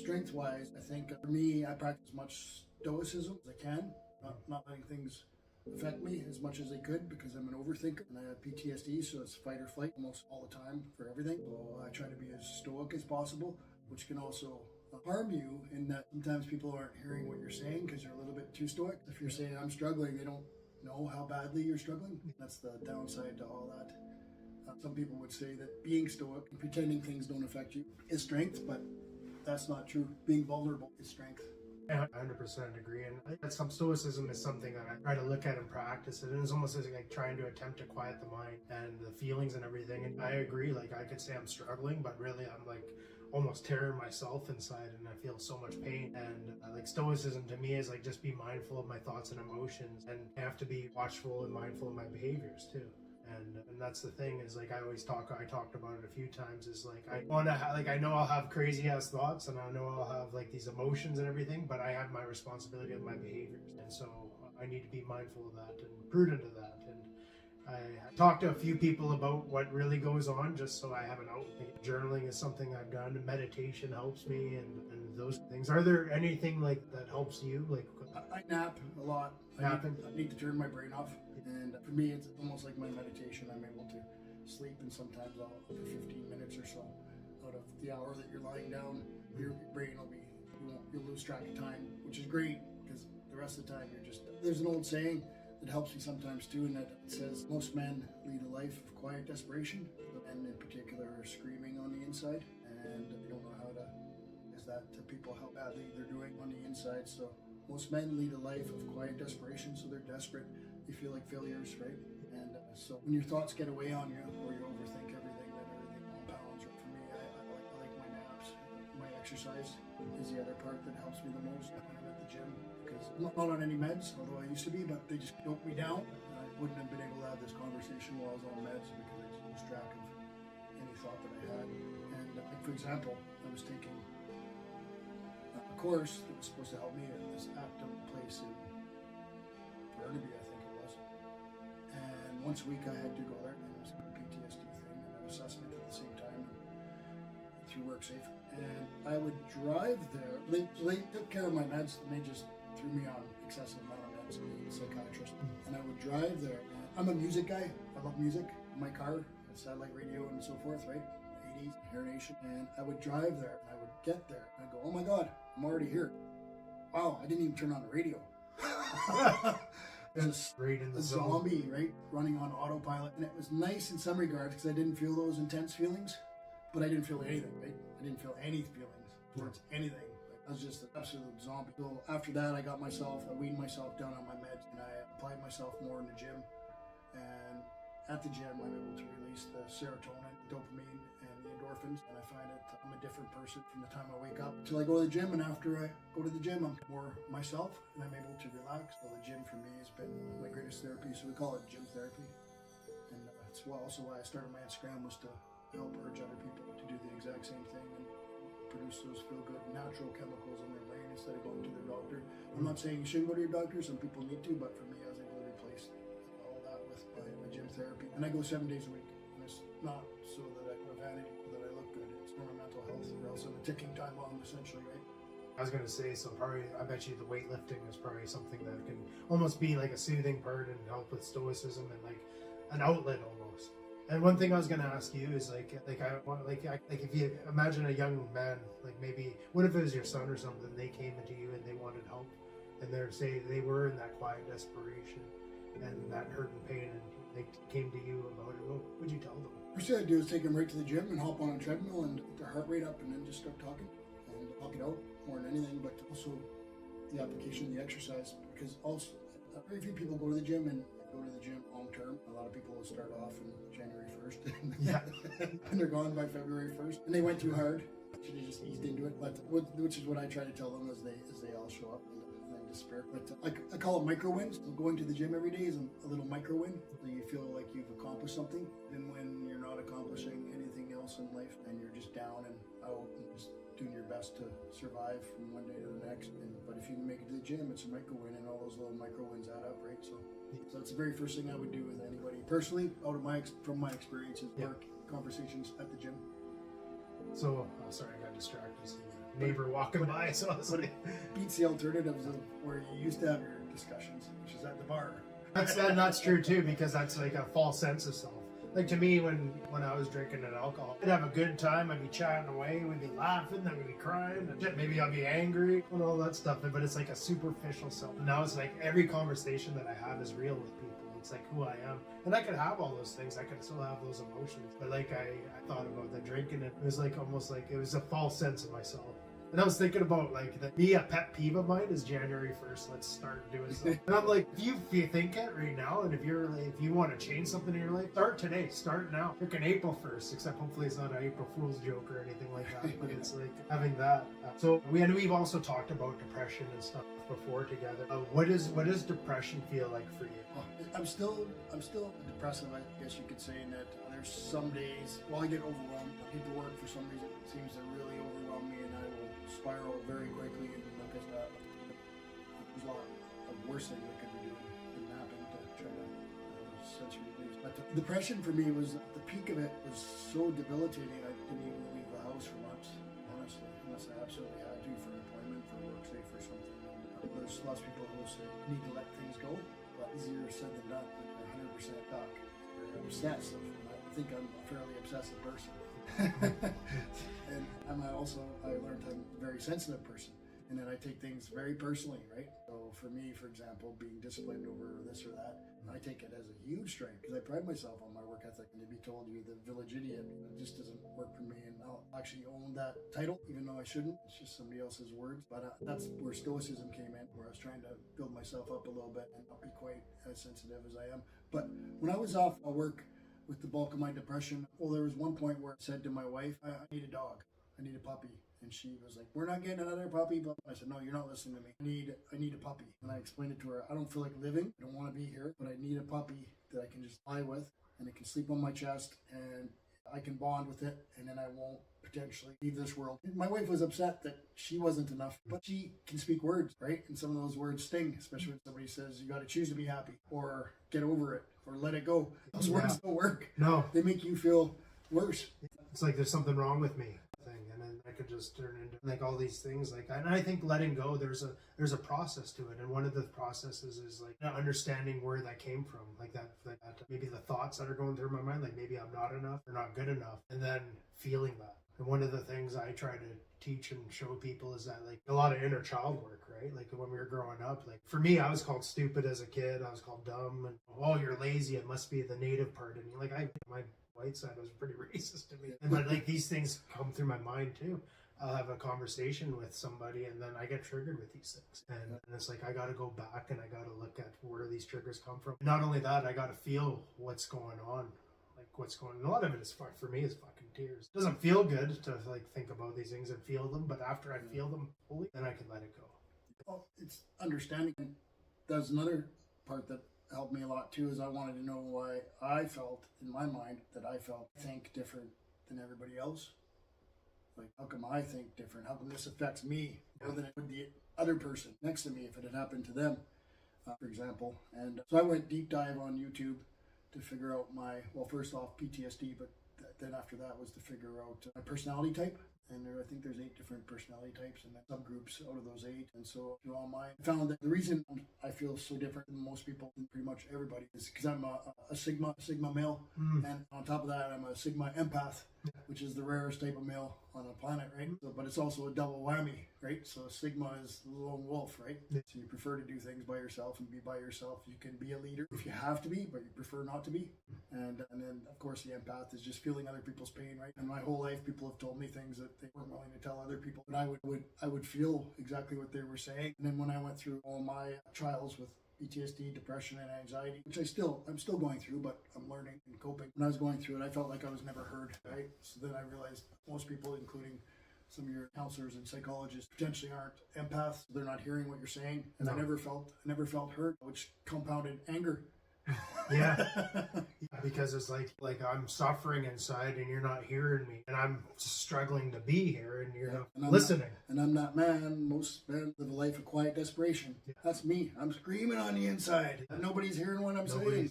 Strength-wise, I think for me, I practice as much stoicism as I can, not letting things affect me as much as they could because I'm an overthinker and I have PTSD, so it's fight or flight almost all the time for everything. So I try to be as stoic as possible, which can also harm you in that sometimes people aren't hearing what you're saying because you're a little bit too stoic. If you're saying I'm struggling, they don't know how badly you're struggling. That's the downside to all that. Some people would say that being stoic and pretending things don't affect you is strength, but that's not true. Being vulnerable is strength. I 100% agree, and I think that some stoicism is something that I try to look at and practice it, and it's almost like trying to attempt to quiet the mind and the feelings and everything. And I agree, like I could say I'm struggling, but really I'm like almost tearing myself inside, and I feel so much pain. And like stoicism to me is like just be mindful of my thoughts and emotions, and I have to be watchful and mindful of my behaviors too. And that's the thing is like I talked about it a few times is like I want to like I know I'll have crazy ass thoughts and I know I'll have like these emotions and everything, but I have my responsibility of my behaviors, and so I need to be mindful of that and prudent of that. And I talked to a few people about what really goes on just so I have an outlet. Journaling is something I've done, meditation helps me, and those things. Are there anything like that helps you? Like I nap a lot. I need to turn my brain off. And for me, it's almost like my meditation. I'm able to sleep, and sometimes I'll for 15 minutes or so out of the hour that you're lying down, your brain will be, you'll lose track of time, which is great because the rest of the time you're just, there's an old saying that helps me sometimes too, and that it says most men lead a life of quiet desperation, and in particular are screaming on the inside, and they don't know how to, is that to people how badly they're doing on the inside. So most men lead a life of quiet desperation, so they're desperate. They feel like failures, right? And so when your thoughts get away on you, or you overthink everything, then everything compounds. Or for me, I like my naps. My exercise is the other part that helps me the most when I'm at the gym, because I'm not on any meds, although I used to be, but they just dope me down. I wouldn't have been able to have this conversation while I was on meds because I just lose track of any thought that I had. And like for example, I was taking a course that was supposed to help me at this active place in Burnaby, I think. And once a week I had to go there, and it was a PTSD thing and an assessment at the same time through WorkSafe. And I would drive there. They took care of my meds, and they just threw me on excessive amount of meds, the psychiatrist. And I would drive there. I'm a music guy. I love music. In my car, satellite radio and so forth, right? 80s, Hair Nation. And I would drive there, and I would get there, and I'd go, oh my God, I'm already here. Wow, I didn't even turn on the radio. Just right in the zombie, right? Running on autopilot. And it was nice in some regards because I didn't feel those intense feelings, but I didn't feel anything, right? I didn't feel any feelings towards anything. Like, I was just an absolute zombie. So after that, I weaned myself down on my meds, and I applied myself more in the gym. And at the gym, I'm able to release the serotonin, dopamine, and the endorphins. And I find it, I'm a different person from the time I wake up till I go to the gym. And after I go to the gym, I'm more myself, and I'm able to relax. So the gym for me has been my greatest therapy. So we call it gym therapy. And that's also why I started my Instagram, was to help urge other people to do the exact same thing and produce those feel-good natural chemicals in their brain instead of going to their doctor. I'm not saying you shouldn't go to your doctor. Some people need to, but for me, I was able to replace all that with my gym therapy. And I go 7 days a week. And it's not so that I have vanity, that I look good. It's for my mental health, or else I'm a ticking time bomb, essentially, right? I was gonna say, so probably I bet you the weightlifting is probably something that can almost be like a soothing part and help with stoicism and like an outlet almost. And one thing I was gonna ask you is like if you imagine a young man, like maybe what if it was your son or something, they came into you and they wanted help, and they're say they were in that quiet desperation and that hurt and pain, and they came to you about it, what would you tell them? First thing I'd do is take them right to the gym and hop on a treadmill and get their heart rate up, and then just start talking and talk it out more than anything, but also the application of the exercise, because also very few people go to the gym and go to the gym long term. A lot of people will start off in January 1st and they're gone by February 1st, and they went too hard. Should have just eased into it, but which is what I try to tell them as they all show up and then despair. But I call it micro wins. So going to the gym every day is a little micro win. So you feel like you've accomplished something, and when you're not accomplishing anything else in life and you're just down and out and just doing your best to survive from one day to the next. But if you can make it to the gym, it's a micro win, and all those little micro wins add up, right? So that's the very first thing I would do with anybody personally, from my experiences, work conversations at the gym. So sorry, I got distracted. neighbor walking by. So I was But like, it beats the alternatives of where you used to have your discussions, which is at the bar. that's true too, because that's like a false sense of self. Like to me, when I was drinking and alcohol, I'd have a good time. I'd be chatting away. We'd be laughing. Then we'd be crying. And shit, maybe I'd be angry and all that stuff. But it's like a superficial self. And now it's like every conversation that I have is real with people. It's like who I am. And I could have all those things. I could still have those emotions. But like I thought about the drinking. It was like almost like it was a false sense of myself. And I was thinking about like that. Me, a pet peeve of mine is January 1st. Let's start doing something. And I'm like, if you think it right now, and if you want to change something in your life, start today. Start now. Freaking April 1st. Except hopefully it's not an April Fool's joke or anything like that. But it's like having that. So we've also talked about depression and stuff before together. What does depression feel like for you? I'm still depressive, I guess you could say, in that there's some days, I get overwhelmed. Paperwork for some reason seems to really overwhelm me, and I will spiral very quickly. And like I said, there's a lot of worse things I could be doing than napping to try to sensory release. But the depression for me was the peak of it was so debilitating. I didn't even leave the house for months, honestly, unless I absolutely had to for an appointment, for work, say for something. And there's lots of people who say you need to let things go. But easier said than done. They're 100% stuck. They're obsessed. I think I'm a fairly obsessive person. And I learned I'm a very sensitive person, and then I take things very personally, right? So for me, for example, being disciplined over this or that, I take it as a huge strength because I pride myself on my work ethic. And to be told you're the village idiot, it just doesn't work for me. And I'll actually own that title, even though I shouldn't. It's just somebody else's words. But that's where stoicism came in, where I was trying to build myself up a little bit and not be quite as sensitive as I am. But when I was off work with the bulk of my depression, there was one point where I said to my wife, I need a dog. I need a puppy. And she was like, we're not getting another puppy. But I said, no, you're not listening to me. I need a puppy. And I explained it to her. I don't feel like living. I don't want to be here, but I need a puppy that I can just lie with, and it can sleep on my chest, and I can bond with it, and then I won't potentially leave this world. My wife was upset that she wasn't enough, but she can speak words, right? And some of those words sting, especially when somebody says, you got to choose to be happy, or get over it, or let it go. Those words don't work. No. They make you feel worse. It's like there's something wrong with me. And then I could just turn into like all these things. Like, and I think letting go, there's a process to it. And one of the processes is like understanding where that came from. Like that maybe the thoughts that are going through my mind, like maybe I'm not enough or not good enough. And then feeling that. And one of the things I try to teach and show people is that like a lot of inner child work, right? Like when we were growing up, like for me, I was called stupid as a kid. I was called dumb, and you're lazy. It must be the native part of me. Like my white side was pretty racist to me. But like these things come through my mind too. I'll have a conversation with somebody and then I get triggered with these things. And it's like I got to go back and I got to look at where these triggers come from. Not only that, I got to feel what's going on. Like what's going on. A lot of it is for me is fucking tears. It doesn't feel good to like think about these things and feel them, but after I feel them fully, then I can let it go. Well, it's understanding. That's another part that helped me a lot too, is I wanted to know why I felt in my mind that I think different than everybody else. Like, how come I think different? How come this affects me more than it would the other person next to me if it had happened to them, for example? And so I went deep dive on YouTube to figure out first off PTSD, but then after that was to figure out my personality type. And I think there's 8 different personality types and then subgroups out of those 8. And so through all mine, I found that the reason I feel so different than most people, and pretty much everybody, is because I'm a Sigma male. And on top of that, I'm a Sigma empath, which is the rarest type of male on the planet, right? So, but it's also a double whammy, right? So Sigma is the lone wolf, right? So you prefer to do things by yourself and be by yourself. You can be a leader if you have to be, but you prefer not to be. And then, of course, the empath is just feeling other people's pain, right? And my whole life, people have told me things that they weren't willing to tell other people. But I would feel exactly what they were saying. And then when I went through all my trials with PTSD, depression, and anxiety, which I'm still going through, but I'm learning and coping. When I was going through it, I felt like I was never heard, right? So then I realized most people, including some of your counselors and psychologists, potentially aren't empaths. They're not hearing what you're saying. And I never felt heard, which compounded anger. Yeah. Because it's like I'm suffering inside and you're not hearing me, and I'm struggling to be here and you're not listening. And I'm not man. Most men live a life of quiet desperation. That's me. I'm screaming on the inside. Nobody's hearing what I'm saying.